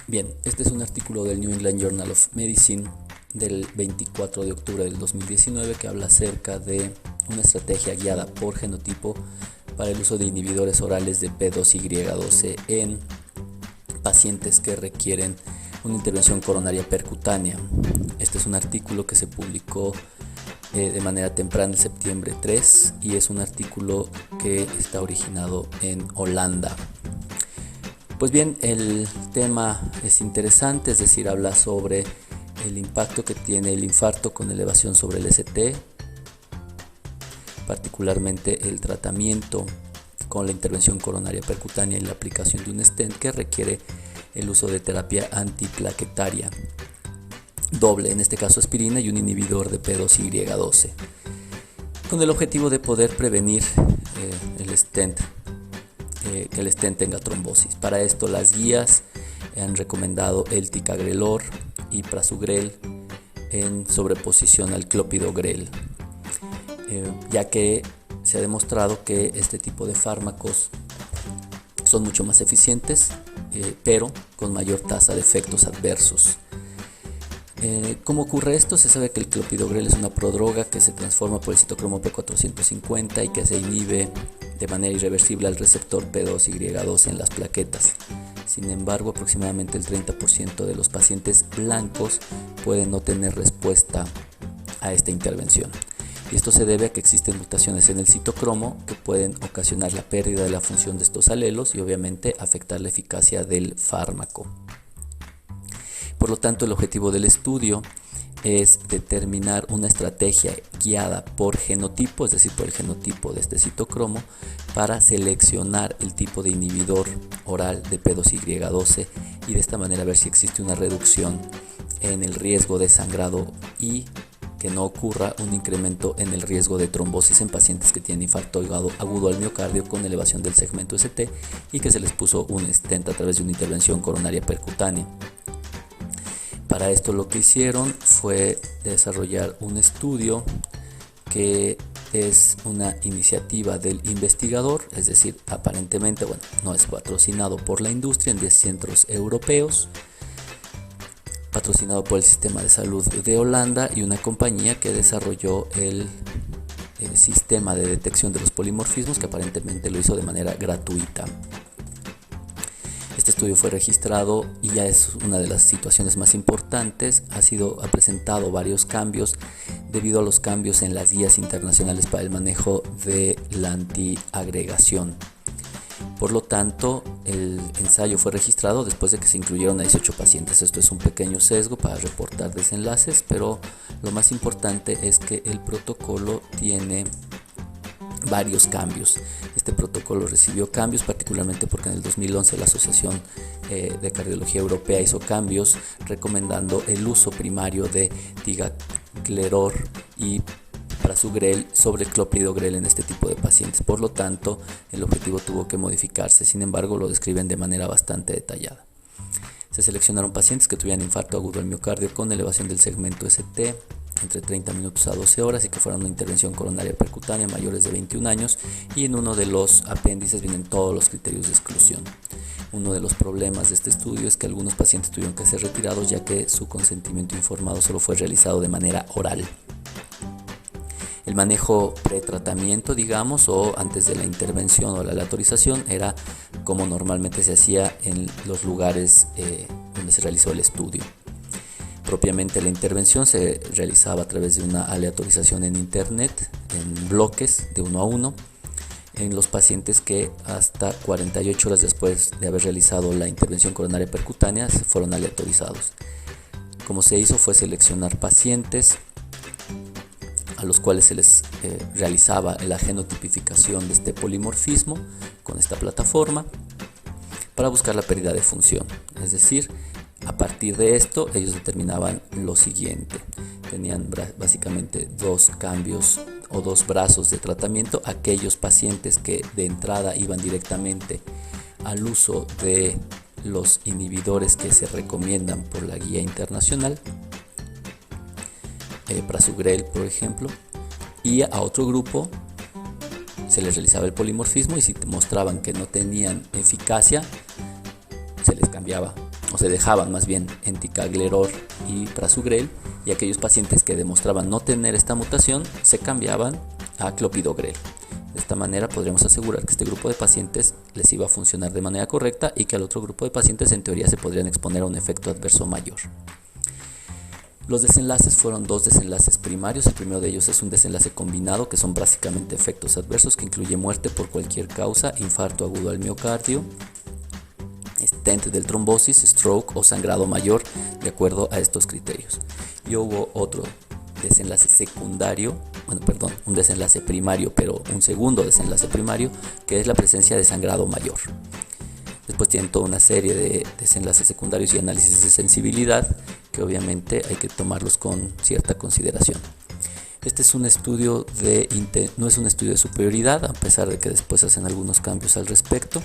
Bien, este es un artículo del New England Journal of Medicine del 24 de octubre del 2019 que habla acerca de una estrategia guiada por genotipo para el uso de inhibidores orales de P2Y12 en pacientes que requieren una intervención coronaria percutánea. Este es un artículo que se publicó de manera temprana el septiembre 3 y es un artículo que está originado en Holanda. Pues bien, el tema es interesante, es decir, habla sobre el impacto que tiene el infarto con elevación sobre el ST, particularmente el tratamiento con la intervención coronaria percutánea y la aplicación de un stent que requiere el uso de terapia antiplaquetaria doble, en este caso aspirina y un inhibidor de P2Y12, con el objetivo de poder prevenir que el stent tenga trombosis. Para esto las guías han recomendado el ticagrelor y prasugrel en sobreposición al clopidogrel, ya que se ha demostrado que este tipo de fármacos son mucho más eficientes, pero con mayor tasa de efectos adversos. ¿Cómo ocurre esto? Se sabe que el clopidogrel es una prodroga que se transforma por el citocromo P450 y que se inhibe de manera irreversible al receptor P2Y12 en las plaquetas. Sin embargo, aproximadamente el 30% de los pacientes blancos pueden no tener respuesta a esta intervención. Y esto se debe a que existen mutaciones en el citocromo que pueden ocasionar la pérdida de la función de estos alelos y obviamente afectar la eficacia del fármaco. Por lo tanto, el objetivo del estudio es determinar una estrategia guiada por genotipo, es decir, por el genotipo de este citocromo, para seleccionar el tipo de inhibidor oral de P2Y12 y de esta manera ver si existe una reducción en el riesgo de sangrado y que no ocurra un incremento en el riesgo de trombosis en pacientes que tienen infarto agudo al miocardio con elevación del segmento ST y que se les puso un stent a través de una intervención coronaria percutánea. Para esto lo que hicieron fue desarrollar un estudio que es una iniciativa del investigador, es decir, aparentemente, no es patrocinado por la industria en 10 centros europeos, patrocinado por el Sistema de Salud de Holanda y una compañía que desarrolló el sistema de detección de los polimorfismos, que aparentemente lo hizo de manera gratuita. Este estudio fue registrado y ya es una de las situaciones más importantes. Ha presentado varios cambios debido a los cambios en las guías internacionales para el manejo de la antiagregación. Por lo tanto, el ensayo fue registrado después de que se incluyeron a 18 pacientes. Esto es un pequeño sesgo para reportar desenlaces, pero lo más importante es que el protocolo tiene varios cambios. Este protocolo recibió cambios particularmente porque en el 2011 la Asociación de Cardiología Europea hizo cambios recomendando el uso primario de ticagrelor y prasugrel sobre clopidogrel en este tipo de pacientes. Por lo tanto, el objetivo tuvo que modificarse. Sin embargo, lo describen de manera bastante detallada. Se seleccionaron pacientes que tuvieran infarto agudo al miocardio con elevación del segmento ST entre 30 minutos a 12 horas y que fueran una intervención coronaria percutánea mayores de 21 años, y en uno de los apéndices vienen todos los criterios de exclusión. Uno de los problemas de este estudio es que algunos pacientes tuvieron que ser retirados ya que su consentimiento informado solo fue realizado de manera oral. El manejo pretratamiento, digamos, o antes de la intervención o la aleatorización era como normalmente se hacía en los lugares donde se realizó el estudio. Propiamente la intervención se realizaba a través de una aleatorización en internet, en bloques de 1 a 1, en los pacientes que hasta 48 horas después de haber realizado la intervención coronaria percutánea fueron aleatorizados. Como se hizo fue seleccionar pacientes a los cuales se les realizaba la genotipificación de este polimorfismo con esta plataforma para buscar la pérdida de función, es decir, a partir de esto ellos determinaban lo siguiente: tenían básicamente dos cambios o dos brazos de tratamiento, aquellos pacientes que de entrada iban directamente al uso de los inhibidores que se recomiendan por la guía internacional, prasugrel por ejemplo, y a otro grupo se les realizaba el polimorfismo y si mostraban que no tenían eficacia se les cambiaba o se dejaban más bien Ticagrelor y Prasugrel, y aquellos pacientes que demostraban no tener esta mutación se cambiaban a Clopidogrel. De esta manera podríamos asegurar que este grupo de pacientes les iba a funcionar de manera correcta y que al otro grupo de pacientes en teoría se podrían exponer a un efecto adverso mayor. Los desenlaces fueron dos desenlaces primarios. El primero de ellos es un desenlace combinado, que son básicamente efectos adversos, que incluye muerte por cualquier causa, infarto agudo al miocardio, stent del trombosis, stroke o sangrado mayor, de acuerdo a estos criterios. Y hubo otro desenlace secundario, un desenlace primario, pero un segundo desenlace primario, que es la presencia de sangrado mayor. Después tienen toda una serie de desenlaces secundarios y análisis de sensibilidad que obviamente hay que tomarlos con cierta consideración. Este es un estudio no es un estudio de superioridad, a pesar de que después hacen algunos cambios al respecto.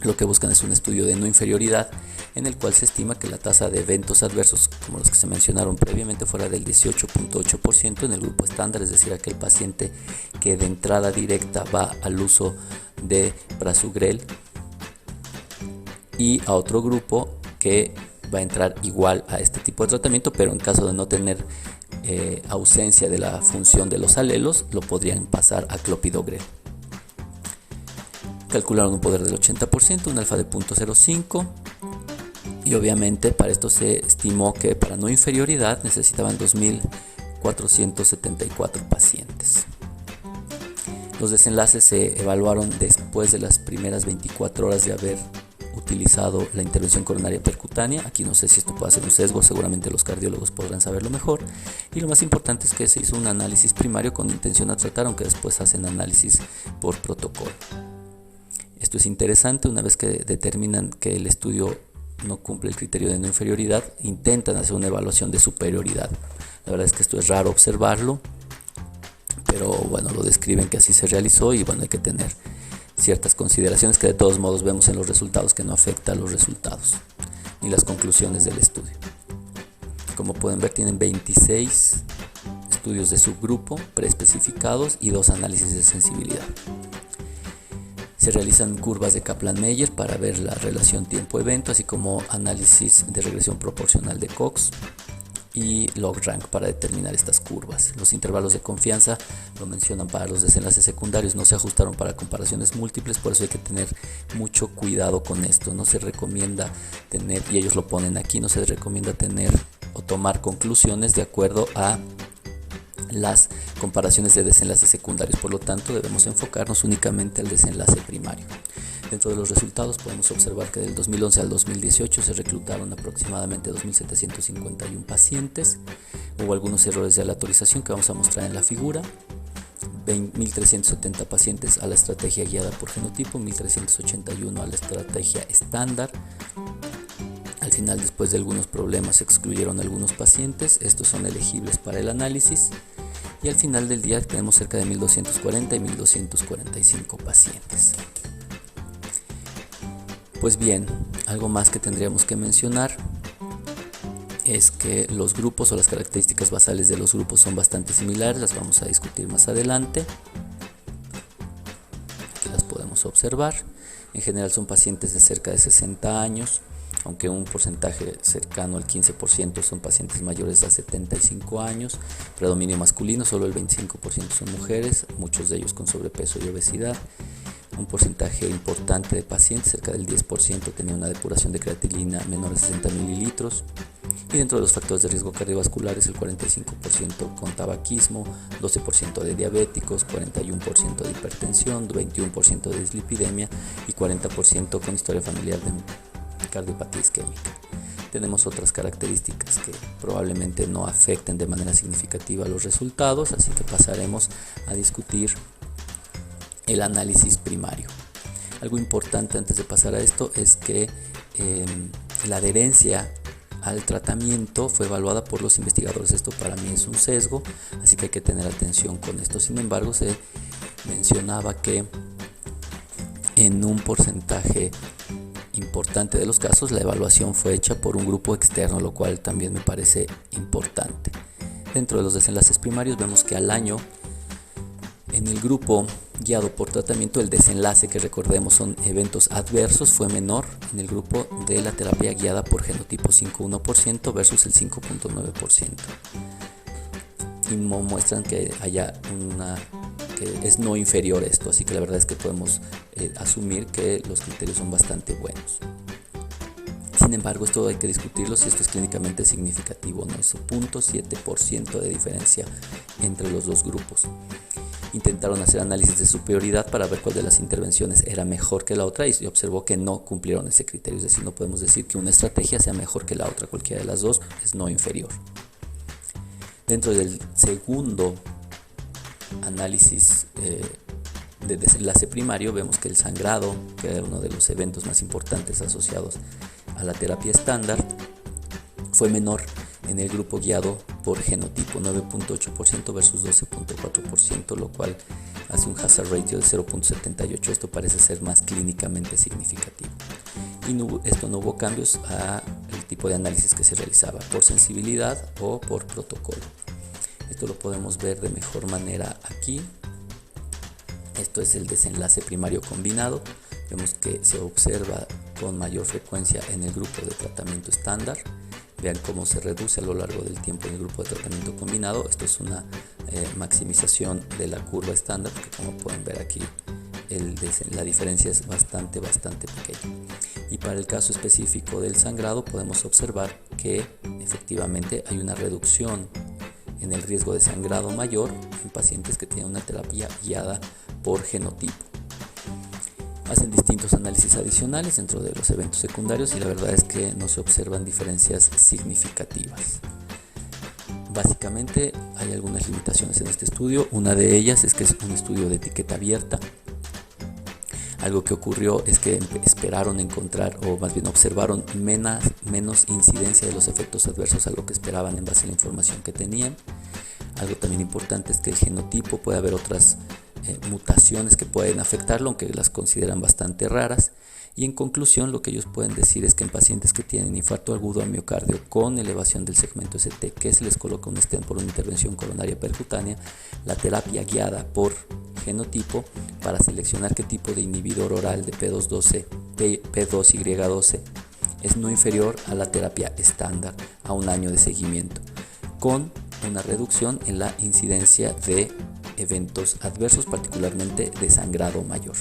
Lo que buscan es un estudio de no inferioridad, en el cual se estima que la tasa de eventos adversos, como los que se mencionaron previamente, fuera del 18.8% en el grupo estándar, es decir, aquel paciente que de entrada directa va al uso de Prasugrel, y a otro grupo que va a entrar igual a este tipo de tratamiento, pero en caso de no tener ausencia de la función de los alelos, lo podrían pasar a Clopidogrel. Calcularon un poder del 80%, un alfa de 0.05, y obviamente para esto se estimó que para no inferioridad necesitaban 2.474 pacientes. Los desenlaces se evaluaron después de las primeras 24 horas de haber utilizado la intervención coronaria percutánea. Aquí no sé si esto puede ser un sesgo, seguramente los cardiólogos podrán saberlo mejor. Y lo más importante es que se hizo un análisis primario con intención a tratar, aunque después hacen análisis por protocolo. Esto es interesante. Una vez que determinan que el estudio no cumple el criterio de no inferioridad, intentan hacer una evaluación de superioridad. La verdad es que esto es raro observarlo, pero bueno, lo describen que así se realizó, y bueno, hay que tener ciertas consideraciones que de todos modos vemos en los resultados, que no afecta a los resultados ni las conclusiones del estudio. Como pueden ver, tienen 26 estudios de subgrupo preespecificados y 2 análisis de sensibilidad. Se realizan curvas de Kaplan-Meier para ver la relación tiempo-evento, así como análisis de regresión proporcional de Cox y log-rank para determinar estas curvas. Los intervalos de confianza, lo mencionan para los desenlaces secundarios, no se ajustaron para comparaciones múltiples, por eso hay que tener mucho cuidado con esto. No se recomienda tener, y ellos lo ponen aquí, no se recomienda tener o tomar conclusiones de acuerdo a las comparaciones de desenlaces secundarios. Por lo tanto, debemos enfocarnos únicamente al desenlace primario. Dentro de los resultados podemos observar que del 2011 al 2018 se reclutaron aproximadamente 2.751 pacientes. Hubo algunos errores de aleatorización que vamos a mostrar en la figura. 1.370 pacientes a la estrategia guiada por genotipo, 1.381 a la estrategia estándar. Al final, después de algunos problemas, se excluyeron algunos pacientes. Estos son elegibles para el análisis. Y al final del día tenemos cerca de 1.240 y 1.245 pacientes. Pues bien, algo más que tendríamos que mencionar es que los grupos o las características basales de los grupos son bastante similares, las vamos a discutir más adelante. Aquí las podemos observar. En general son pacientes de cerca de 60 años, aunque un porcentaje cercano al 15% son pacientes mayores a 75 años, predominio masculino, solo el 25% son mujeres, muchos de ellos con sobrepeso y obesidad. Un porcentaje importante de pacientes, cerca del 10%, tenía una depuración de creatinina menor a 60 mililitros. Y dentro de los factores de riesgo cardiovasculares, el 45% con tabaquismo, 12% de diabéticos, 41% de hipertensión, 21% de dislipidemia y 40% con historia familiar de cardiopatía isquémica. Tenemos otras características que probablemente no afecten de manera significativa los resultados, así que pasaremos a discutir el análisis primario. Algo importante antes de pasar a esto es que la adherencia al tratamiento fue evaluada por los investigadores. Esto para mí es un sesgo, así que hay que tener atención con esto. Sin embargo, se mencionaba que en un porcentaje importante de los casos la evaluación fue hecha por un grupo externo, lo cual también me parece importante. Dentro de los desenlaces primarios vemos que al año En el grupo guiado por tratamiento, el desenlace, que recordemos son eventos adversos, fue menor en el grupo de la terapia guiada por genotipo 5,1% versus el 5,9%. Y muestran que que es no inferior esto, así que la verdad es que podemos asumir que los criterios son bastante buenos. Sin embargo, esto hay que discutirlo si esto es clínicamente significativo o no. Es 0,7% de diferencia entre los dos grupos. Intentaron hacer análisis de superioridad para ver cuál de las intervenciones era mejor que la otra y se observó que no cumplieron ese criterio. Es decir, no podemos decir que una estrategia sea mejor que la otra. Cualquiera de las dos es no inferior. Dentro del segundo análisis de desenlace primario, vemos que el sangrado, que era uno de los eventos más importantes asociados a la terapia estándar, fue menor en el grupo guiado por genotipo, 9,8% versus 12,4%, lo cual hace un hazard ratio de 0,78. Esto parece ser más clínicamente significativo. Y no hubo cambios al tipo de análisis que se realizaba, por sensibilidad o por protocolo. Esto lo podemos ver de mejor manera aquí. Esto es el desenlace primario combinado. Vemos que se observa con mayor frecuencia en el grupo de tratamiento estándar. Vean cómo se reduce a lo largo del tiempo en el grupo de tratamiento combinado. Esto es una maximización de la curva estándar, porque como pueden ver aquí la diferencia es bastante pequeña. Y para el caso específico del sangrado podemos observar que efectivamente hay una reducción en el riesgo de sangrado mayor en pacientes que tienen una terapia guiada por genotipo. Hacen distintos análisis adicionales dentro de los eventos secundarios y la verdad es que no se observan diferencias significativas. Básicamente hay algunas limitaciones en este estudio. Una de ellas es que es un estudio de etiqueta abierta. Algo que ocurrió es que esperaron encontrar, o más bien observaron menos incidencia de los efectos adversos a lo que esperaban en base a la información que tenían. Algo también importante es que el genotipo puede haber otras mutaciones que pueden afectarlo, aunque las consideran bastante raras. Y en conclusión, lo que ellos pueden decir es que en pacientes que tienen infarto agudo al miocardio con elevación del segmento ST, que se les coloca un stent por una intervención coronaria percutánea, la terapia guiada por genotipo para seleccionar qué tipo de inhibidor oral de P2Y12 es no inferior a la terapia estándar a un año de seguimiento, con una reducción en la incidencia de eventos adversos, particularmente de sangrado mayor.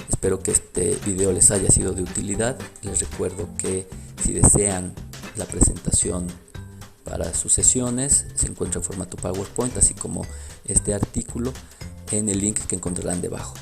Espero que este video les haya sido de utilidad. Les recuerdo que si desean la presentación para sus sesiones, se encuentra en formato PowerPoint, así como este artículo en el link que encontrarán debajo.